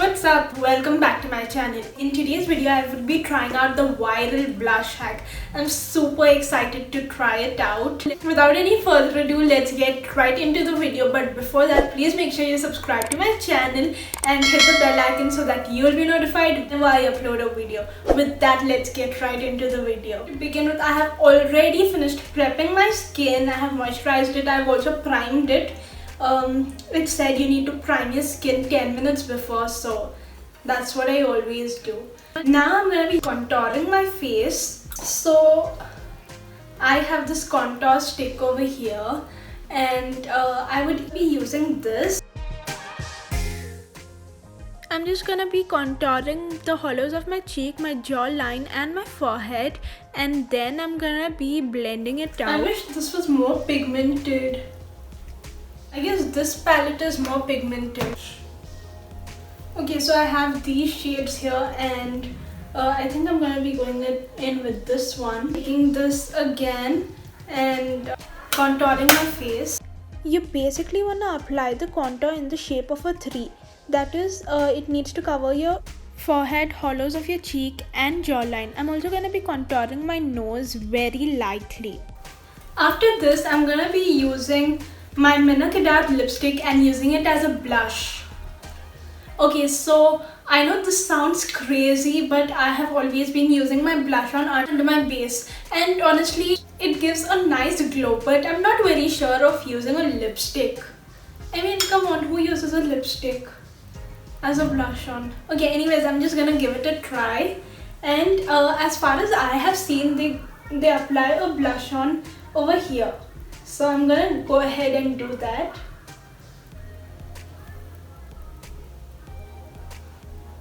what's up? Welcome back to my channel. In today's video, I will be trying out the viral blush hack. I'm super excited to try it out. Without any further ado, let's get right into the video. But before that, please make sure you subscribe to my channel and hit the bell icon so that you'll be notified when I upload a video. With that, let's get right into the video. To begin with, I have already finished prepping my skin. I have moisturized it. I've also primed it. It said you need to prime your skin 10 minutes before, so that's what I always do. Now I'm going to be contouring my face. So I have this contour stick over here, and I would be using this. I'm just gonna be contouring the hollows of my cheek, my jawline and my forehead, and then I'm gonna be blending it out. I wish this was more pigmented. I guess this palette is more pigmented. Okay, so I have these shades here, and I think I'm gonna be going in with this one. Taking this again and contouring my face. You basically wanna apply the contour in the shape of a 3. That is, it needs to cover your forehead, hollows of your cheek and jawline. I'm also gonna be contouring my nose very lightly. After this, I'm gonna be using my Minakidart lipstick and using it as a blush. Okay, so I know this sounds crazy, but I have always been using my blush on under my base, and honestly it gives a nice glow, but I'm not very sure of using a lipstick. I mean, come on, who uses a lipstick as a blush on? Okay, anyways, I'm just gonna give it a try, and as far as I have seen, they apply a blush on over here. So I'm gonna go ahead and do that.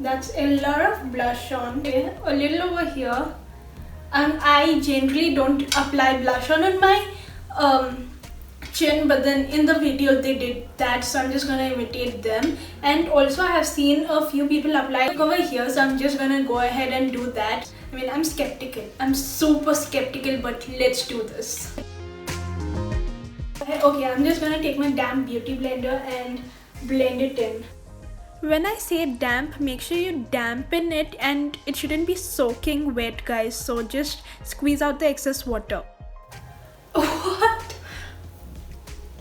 That's a lot of blush on. Okay, a little over here. I generally don't apply blush on my chin, but then in the video they did that, so I'm just gonna imitate them. And also I have seen a few people apply over here, so I'm just gonna go ahead and do that. I mean, I'm skeptical. I'm super skeptical, but let's do this. Okay, I'm just gonna take my damp beauty blender and blend it in. When I say damp, make sure you dampen it, and it shouldn't be soaking wet, guys, so just squeeze out the excess water. What?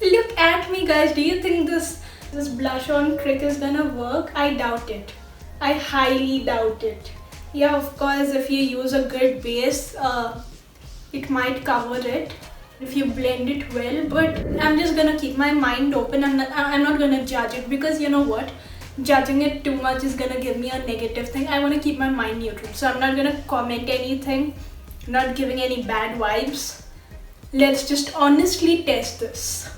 Look at me, guys. Do you think this blush on trick is gonna work? I doubt it. I highly doubt it. Yeah, of course, if you use a good base, it might cover it if you blend it well, but I'm just gonna keep my mind open. I'm not gonna judge it, because you know what, judging it too much is gonna give me a negative thing. I want to keep my mind neutral, so I'm not gonna comment anything, not giving any bad vibes. Let's just honestly test this.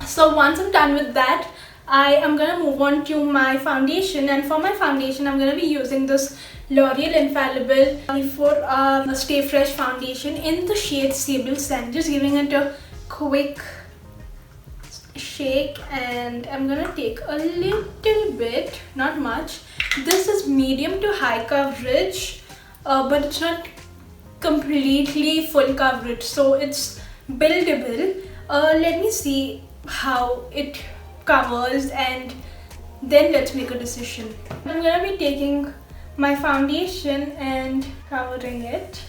So once I'm done with that, I am gonna move on to my foundation, and for my foundation I'm gonna be using this L'Oreal Infallible for Stay Fresh foundation in the shade Sable Sand. Just giving it a quick shake, and I'm gonna take a little bit, not much. This is medium to high coverage, but it's not completely full coverage, so it's buildable. Let me see how it covers, and then let's make a decision. I'm gonna be taking my foundation and covering it.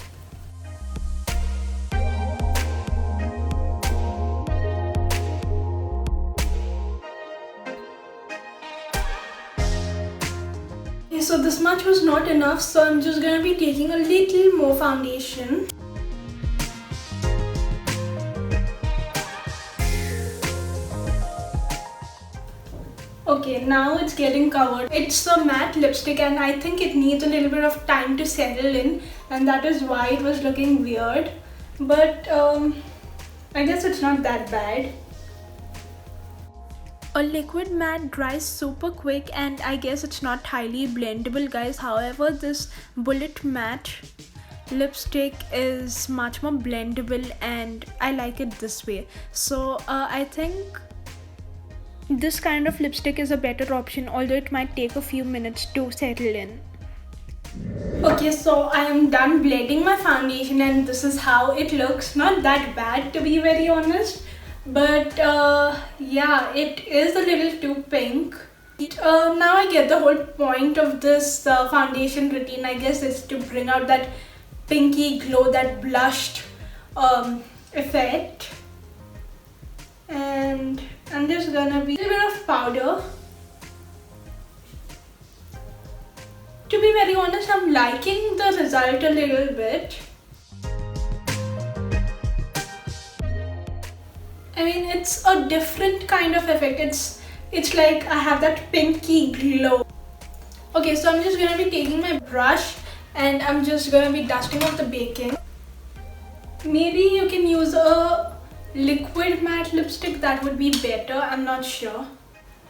Okay, so this much was not enough, so I'm just gonna be taking a little more foundation. Okay, now it's getting covered. It's a matte lipstick, and I think it needs a little bit of time to settle in, and that is why it was looking weird. But I guess it's not that bad. A liquid matte dries super quick, and I guess it's not highly blendable, guys. However, this Bullet Matte lipstick is much more blendable, and I like it this way. So I think this kind of lipstick is a better option, although it might take a few minutes to settle in. Okay, so I am done blending my foundation, and this is how it looks. Not that bad, to be very honest. but yeah, it is a little too pink. Now I get the whole point of this foundation routine. I guess is to bring out that pinky glow, that blushed effect. And I'm just gonna be a little bit of powder. To be very honest, I'm liking the result a little bit. I mean, it's a different kind of effect. It's like I have that pinky glow. Okay, so I'm just gonna be taking my brush and I'm just gonna be dusting off the baking. Maybe you can use a liquid matte lipstick, that would be better, I'm not sure.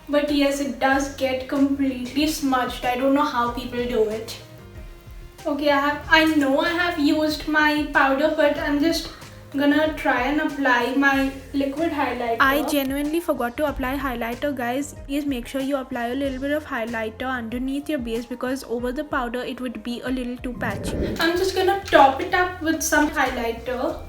But yes, it does get completely smudged. I don't know how people do it. Okay, I know I have used my powder, but I'm just gonna try and apply my liquid highlighter. I genuinely forgot to apply highlighter, guys. Please make sure you apply a little bit of highlighter underneath your base, because over the powder it would be a little too patchy. I'm just gonna top it up with some highlighter.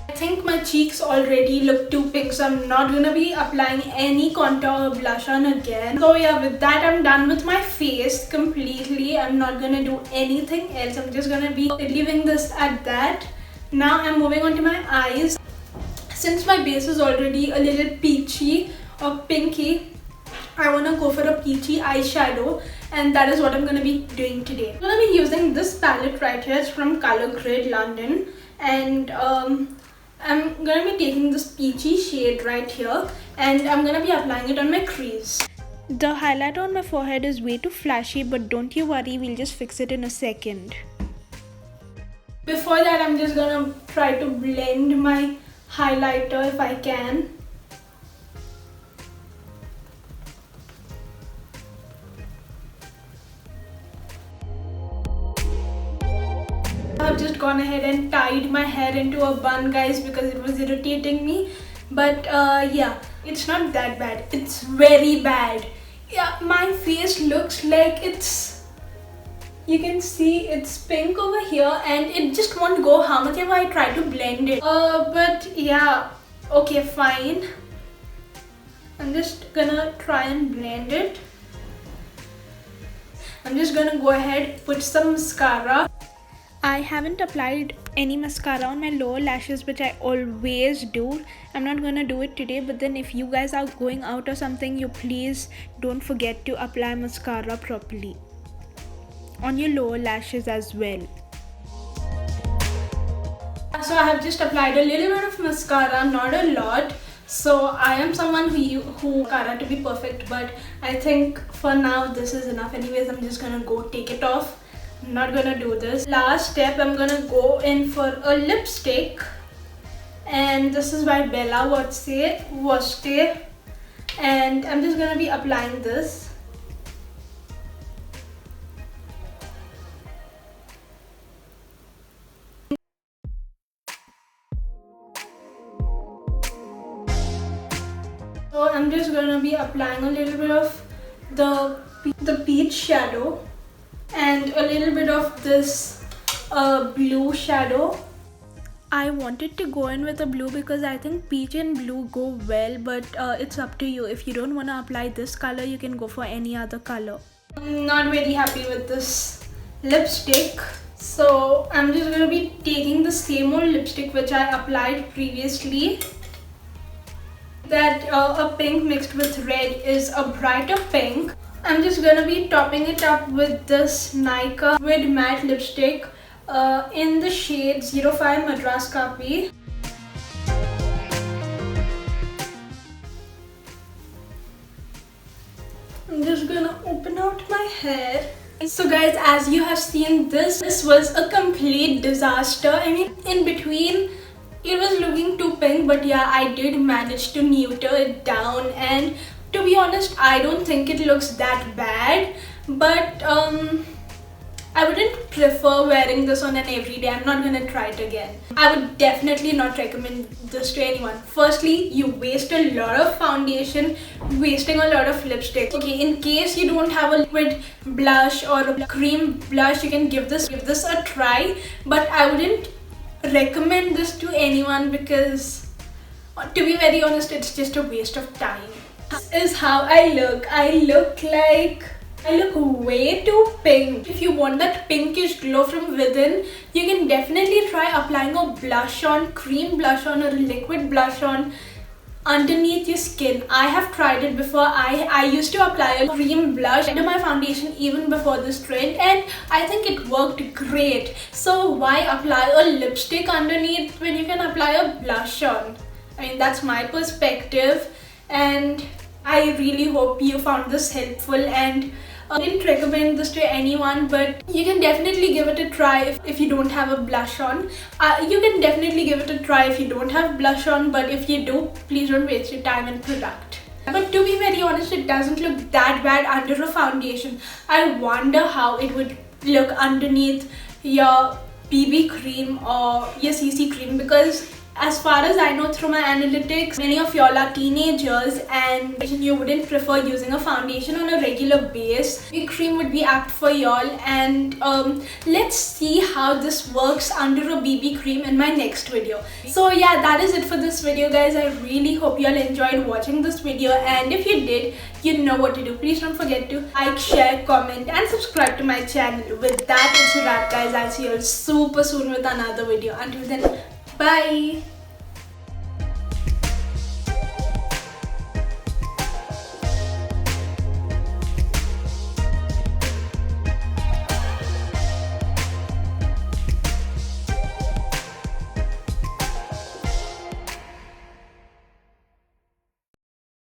I think my cheeks already look too pink, so I'm not gonna be applying any contour or blush on again. So yeah, with that I'm done with my face completely. I'm not gonna do anything else. I'm just gonna be leaving this at that. Now I'm moving on to my eyes. Since my base is already a little peachy or pinky, I wanna go for a peachy eyeshadow, and that is what I'm gonna be doing today. I'm gonna be using this palette right here. It's from Colour Grade London, and I'm gonna be taking this peachy shade right here and I'm gonna be applying it on my crease. The highlighter on my forehead is way too flashy, but don't you worry, we'll just fix it in a second. Before that, I'm just gonna try to blend my highlighter if I can. I've just gone ahead and tied my hair into a bun, guys, because it was irritating me. But yeah, it's not that bad. It's very bad. Yeah, my face looks like you can see it's pink over here and it just won't go how much ever I try to blend it. But yeah, okay, fine. I'm just gonna try and blend it. I'm just gonna go ahead, put some mascara. I haven't applied any mascara on my lower lashes, which I always do. I'm not gonna do it today, but then if you guys are going out or something, you please don't forget to apply mascara properly on your lower lashes as well. So I have just applied a little bit of mascara, not a lot. So I am someone who mascara to be perfect, but I think for now this is enough. Anyways, I'm just gonna go take it off. I'm not gonna do this. Last step, I'm gonna go in for a lipstick, and this is by Bella Voste, and I'm just gonna be applying this. So I'm just gonna be applying a little bit of the peach shadow and a little bit of this blue shadow. I wanted to go in with a blue because I think peach and blue go well, but it's up to you. If you don't want to apply this color, you can go for any other color. I'm not really happy with this lipstick, so I'm just going to be taking the same old lipstick which I applied previously. That a pink mixed with red is a brighter pink. I'm just gonna be topping it up with this Nykaa Liquid Matte Lipstick in the shade 05 Madras Kapi. I'm just gonna open out my hair. So guys, as you have seen, this was a complete disaster. I mean, in between it was looking too pink, but yeah, I did manage to neuter it down, and to be honest, I don't think it looks that bad. But I wouldn't prefer wearing this on an everyday. I'm not gonna try it again. I would definitely not recommend this to anyone. Firstly, you waste a lot of foundation, wasting a lot of lipstick. Okay, in case you don't have a liquid blush or a cream blush, you can give this a try. But I wouldn't recommend this to anyone because, to be very honest, it's just a waste of time. This is how I look. I look way too pink. If you want that pinkish glow from within, you can definitely try applying a blush on, cream blush on, or a liquid blush on underneath your skin. I have tried it before. I used to apply a cream blush under my foundation even before this trend, and I think it worked great. So why apply a lipstick underneath when you can apply a blush on? I mean, that's my perspective, and I really hope you found this helpful, and I didn't recommend this to anyone, but you can definitely give it a try if you don't have a blush on. You can definitely give it a try if you don't have blush on, but if you do, please don't waste your time and product. But to be very honest, it doesn't look that bad under a foundation. I wonder how it would look underneath your BB cream or your CC cream, because as far as I know through my analytics, many of y'all are teenagers and you wouldn't prefer using a foundation on a regular base. BB cream would be apt for y'all, and let's see how this works under a BB cream in my next video. So yeah, that is it for this video, guys. I really hope y'all enjoyed watching this video, and if you did, you know what to do. Please don't forget to like, share, comment, and subscribe to my channel. With that, it's a wrap, guys. I'll see you all super soon with another video. Until then, bye.